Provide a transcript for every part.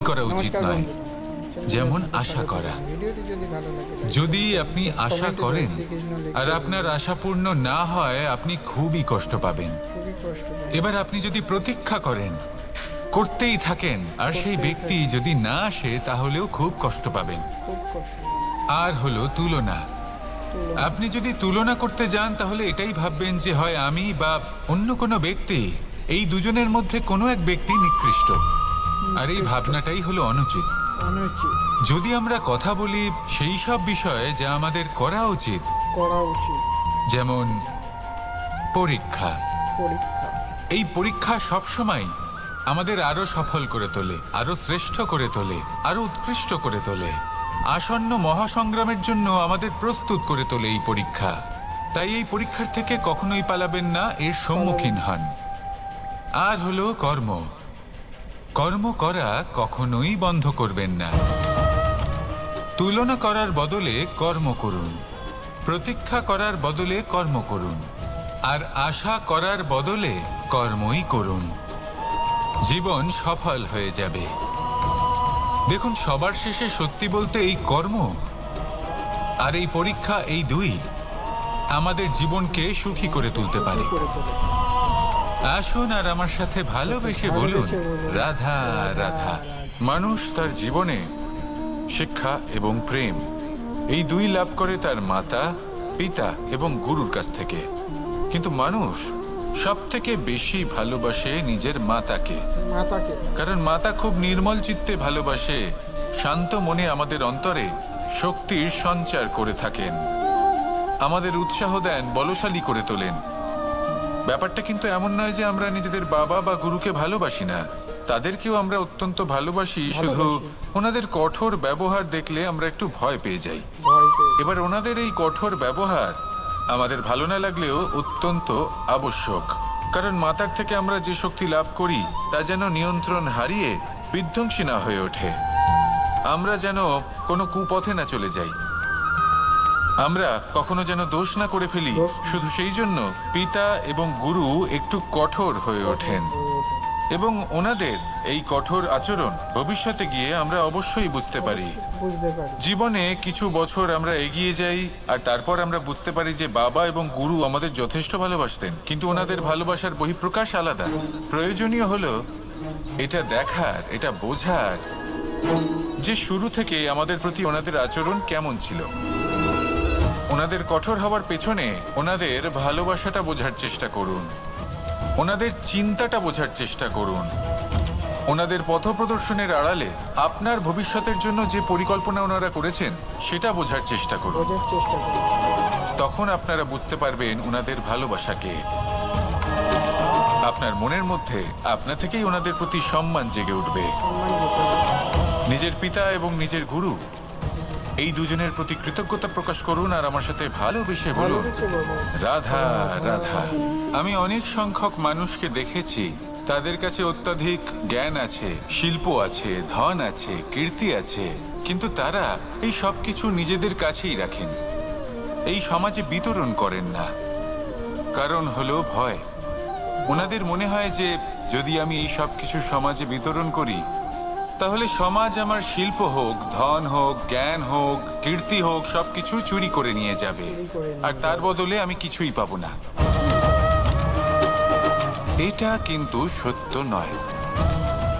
করা উচিত নয়, যেমন আশা করা। যদি আপনি আশা করেন আর আপনার আশা পূর্ণ না হয়, আপনি খুবই কষ্ট পাবেন। এবার আপনি যদি প্রতীক্ষা করেন, করতেই থাকেন, আর সেই ব্যক্তি যদি না আসে, তাহলেও খুব কষ্ট পাবেন। আর হলো তুলনা। আপনি যদি তুলনা করতে যান, তাহলে এটাই ভাববেন যে হয় আমি বা অন্য কোনো ব্যক্তি, এই দুজনের মধ্যে কোনো এক ব্যক্তি নিকৃষ্ট। আর এই ভাবনাটাই হলো অনুচিত। যদি আমরা কথা বলি সেই সব বিষয়ে যা আমাদের করা উচিত, যেমন পরীক্ষা। এই পরীক্ষা সবসময় আমাদের আরো সফল করে তোলে, আরো শ্রেষ্ঠ করে তোলে, আরো উৎকৃষ্ট করে তোলে। আসন্ন মহাসংগ্রামের জন্য আমাদের প্রস্তুত করে তোলে এই পরীক্ষা। তাই এই পরীক্ষার থেকে কখনোই পালাবেন না, এর সম্মুখীন হন। আর হলো কর্ম। কর্ম করা কখনোই বন্ধ করবেন না। তুলনা করার বদলে কর্ম করুন, প্রতীক্ষা করার বদলে কর্ম করুন, আর আশা করার বদলে কর্মই করুন। জীবন সফল হয়ে যাবে। দেখুন, সবার শেষে সত্যি বলতে এই কর্ম আর এই পরীক্ষা, এই দুই আমাদের জীবনকে সুখী করে তুলতে পারে। আসুন আর আমার সাথে ভালোবেসে বলুন, রাধা রাধা। মানুষ তার জীবনে শিক্ষা এবং প্রেম, এই দুই লাভ করে তার মাতা, পিতা এবং গুরুর কাছ থেকে। কিন্তু মানুষ সব থেকে বেশি ভালোবাসে নিজের মাতাকে। কারণ মাতা খুব নির্মল চিত্তে ভালোবাসে, শান্ত মনে আমাদের অন্তরে শক্তির সঞ্চার করে থাকেন, আমাদের উৎসাহ দেন, বলশালী করে তোলেন। ব্যাপারটা কিন্তু এমন নয় যে আমরা নিজেদের বাবা বা গুরুকে ভালোবাসি না, তাদেরকেও আমরা অত্যন্ত ভালোবাসি। শুধু ওনাদের কঠোর ব্যবহার দেখলে আমরা একটু ভয় পেয়ে যাই। এবার ওনাদের এই কঠোর ব্যবহার আমাদের ভালো না লাগলেও অত্যন্ত আবশ্যক। কারণ মাতার থেকে আমরা যে শক্তি লাভ করি তা যেন নিয়ন্ত্রণ হারিয়ে বিধ্বংসী না হয়ে ওঠে, আমরা যেন কোনো কুপথে না চলে যাই, আমরা কখনো যেন দোষ না করে ফেলি। শুধু সেই জন্য পিতা এবং গুরু একটু কঠোর হয়ে ওঠেন, এবং ওনাদের এই কঠোর আচরণ ভবিষ্যতে গিয়ে আমরা অবশ্যই বুঝতে পারি। জীবনে কিছু বছর আমরা এগিয়ে যাই আর তারপর আমরা বুঝতে পারি যে বাবা এবং গুরু আমাদের যথেষ্ট ভালোবাসতেন, কিন্তু ওনাদের ভালোবাসার বহিঃপ্রকাশ আলাদা। প্রয়োজনীয় হলো এটা দেখার, এটা বোঝার যে শুরু থেকে আমাদের প্রতি ওনাদের আচরণ কেমন ছিল। ওনাদের কঠোর হওয়ার পেছনে ওনাদের ভালোবাসাটা বোঝার চেষ্টা করুন, ওনাদের চিন্তাটা বোঝার চেষ্টা করুন, ওনাদের পথপ্রদর্শনের আড়ালে আপনার ভবিষ্যতের জন্য যে পরিকল্পনা ওনারা করেছেন সেটা বোঝার চেষ্টা করুন। তখন আপনারা বুঝতে পারবেন ওনাদের ভালোবাসাকে। আপনার মনের মধ্যে আপনা থেকেই ওনাদের প্রতি সম্মান জেগে উঠবে। নিজের পিতা এবং নিজের গুরু, এই দুজনের প্রতি কৃতজ্ঞতা প্রকাশ করুন আর আমার সাথে ভালোবেসে বলুন, রাধা রাধা। আমি অনেক সংখ্যক মানুষকে দেখেছি, তাদের কাছে অত্যাধিক জ্ঞান আছে, শিল্প আছে, ধন আছে, কীর্তি আছে, কিন্তু তারা এই সব কিছু নিজেদের কাছেই রাখেন, এই সমাজে বিতরণ করেন না। কারণ হলো ভয়। ওনাদের মনে হয় যে যদি আমি এই সব কিছু সমাজে বিতরণ করি, তাহলে সমাজ আমার শিল্প হোক, ধন হোক, জ্ঞান হোক, কীর্তি হোক, সবকিছু চুরি করে নিয়ে যাবে, আর তার বদলে আমি কিছুই পাবো না। এটা কিন্তু সত্য নয়।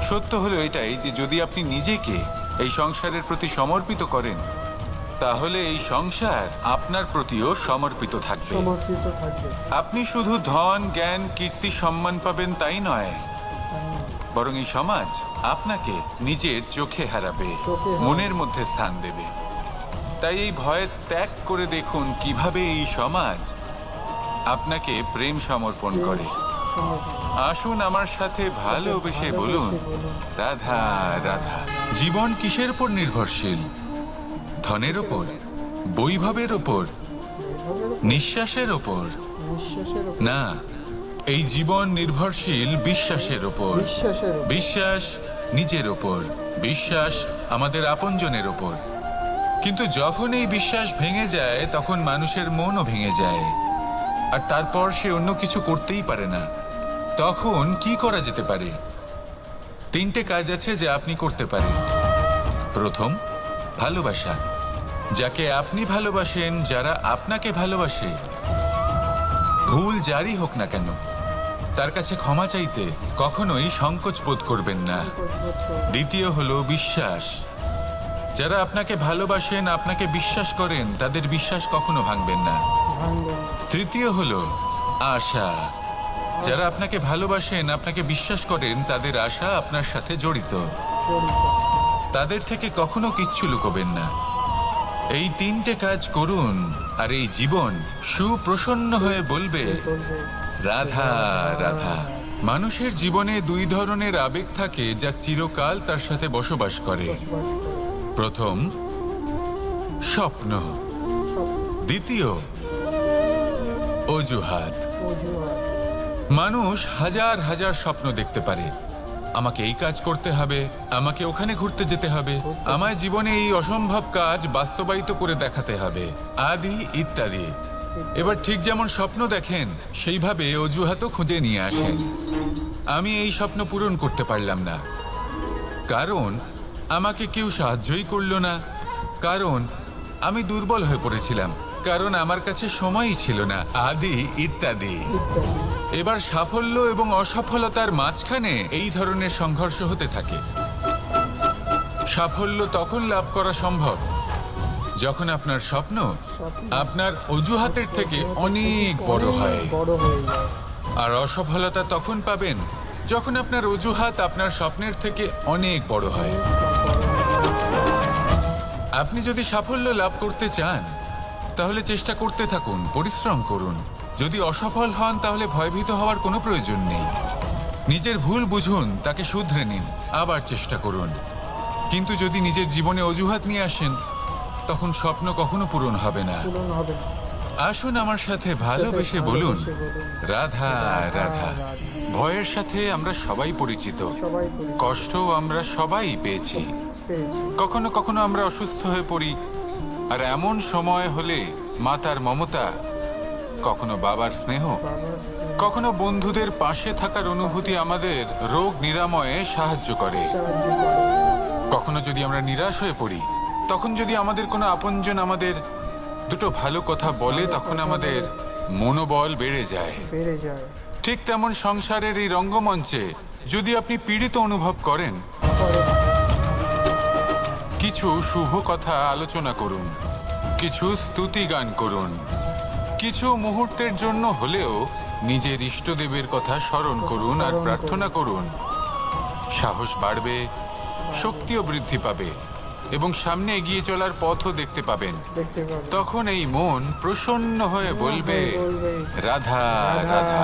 সত্য হলো এটাই যে যদি আপনি নিজেকে এই সংসারের প্রতি সমর্পিত করেন, তাহলে এই সংসার আপনার প্রতিও সমর্পিত থাকবে। আপনি শুধু ধন, জ্ঞান, কীর্তি, সম্মান পাবেন তাই নয়, বরং এই সমাজ আপনাকে নিজের চোখে হারাবে, মনের মধ্যে স্থান দেবে। তাই এই ভয় ত্যাগ করে দেখুন কিভাবে এই সমাজ আপনাকে প্রেম সমর্পণ করে। আসুন আমার সাথে ভালোবেসে বলুন, রাধা রাধা। জীবন কিসের উপর নির্ভরশীল? ধনের ওপর, বৈভবের ওপর, নিঃশ্বাসের ওপর? না, এই জীবন নির্ভরশীল বিশ্বাসের ওপর। বিশ্বাস নিজের ওপর, বিশ্বাস আমাদের আপনজনের ওপর। কিন্তু যখন এই বিশ্বাস ভেঙে যায়, তখন মানুষের মনও ভেঙে যায়, আর তারপর সে অন্য কিছু করতেই পারে না। তখন কি করা যেতে পারে? তিনটে কাজ আছে যা আপনি করতে পারেন। প্রথম, ভালোবাসা। যাকে আপনি ভালোবাসেন, যারা আপনাকে ভালোবাসে, ভুল যারই হোক না কেন, তার কাছে ক্ষমা চাইতে কখনোই সংকোচ বোধ করবেন না। দ্বিতীয় হলো বিশ্বাস। যারা আপনাকে ভালোবাসেন, আপনাকে বিশ্বাস করেন, তাদের বিশ্বাস কখনো ভাঙবেন না। তৃতীয় হলো আশা। যারা আপনাকে ভালোবাসেন, আপনাকে বিশ্বাস করেন, তাদের আশা আপনার সাথে জড়িত। তাদের থেকে কখনো কিচ্ছু লুকোবেন না। এই তিনটে কাজ করুন আর এই জীবন সুপ্রসন্ন হয়ে বলবে রাধা রাধা। মানুষের জীবনে দুই ধরনের আবেগ থাকে যা চিরকাল তার সাথে বসবাস করে। প্রথম, স্বপ্ন। দ্বিতীয়, অজুহাত। মানুষ হাজার হাজার স্বপ্ন দেখতে পারে। আমাকে এই কাজ করতে হবে, আমাকে ওখানে ঘুরতে যেতে হবে, আমায় জীবনে এই অসম্ভব কাজ বাস্তবায়িত করে দেখাতে হবে, আদি ইত্যাদি। এবার ঠিক যেমন স্বপ্ন দেখেন, সেইভাবে অজুহাতও খুঁজে নিয়ে আসেন। আমি এই স্বপ্ন পূরণ করতে পারলাম না, কারণ আমাকে কেউ সাহায্যই করলো না, কারণ আমি দুর্বল হয়ে পড়েছিলাম, কারণ আমার কাছে সময়ই ছিল না, আদি ইত্যাদি। এবার সাফল্য এবং অসফলতার মাঝখানে এই ধরনের সংঘর্ষ হতে থাকে। সাফল্য তখন লাভ করা সম্ভব যখন আপনার স্বপ্ন আপনার অজুহাতের থেকে অনেক বড় হয়। আর অসফলতা তখন পাবেন যখন আপনার অজুহাত আপনার স্বপ্নের থেকে অনেক বড় হয়। আপনি যদি সাফল্য লাভ করতে চান, তাহলে চেষ্টা করতে থাকুন, পরিশ্রম করুন। যদি অসফল হন, তাহলে ভয়ভীত হওয়ার কোনো প্রয়োজন নেই। নিজের ভুল বুঝুন, তাকে শুধরে নিন, আবার চেষ্টা করুন। কিন্তু যদি নিজের জীবনে অজুহাত নিয়ে আসেন, তখন স্বপ্ন কখনো পূরণ হবে না। আসুন আমার সাথে ভালোবেসে বলুন রাধা রাধা। ভয়ের সাথে আমরা সবাই পরিচিত, কষ্টও আমরা সবাই পেয়েছি। কখনো কখনো আমরা অসুস্থ হয়ে পড়ি, আর এমন সময় হলে মাতার মমতা, কখনো বাবার স্নেহ, কখনো বন্ধুদের পাশে থাকার অনুভূতি আমাদের রোগ নিরাময়ে সাহায্য করে। কখনো যদি আমরা নিরাশ হয়ে পড়ি, তখন যদি আমাদের কোনো আপনজন আমাদের দুটো ভালো কথা বলে, তখন আমাদের মনোবল বেড়ে যায়। ঠিক তেমন সংসারের এই রঙ্গমঞ্চে যদি আপনি পীড়িত অনুভব করেন, কিছু শুভ কথা আলোচনা করুন, কিছু স্তুতি গান করুন, কিছু মুহূর্তের জন্য হলেও নিজের ইষ্টদেবের কথা স্মরণ করুন আর প্রার্থনা করুন। সাহস বাড়বে, শক্তিও বৃদ্ধি পাবে এবং সামনে এগিয়ে চলার পথও দেখতে পাবেন। তখন এই মন প্রসন্ন হয়ে বলবে রাধা রাধা।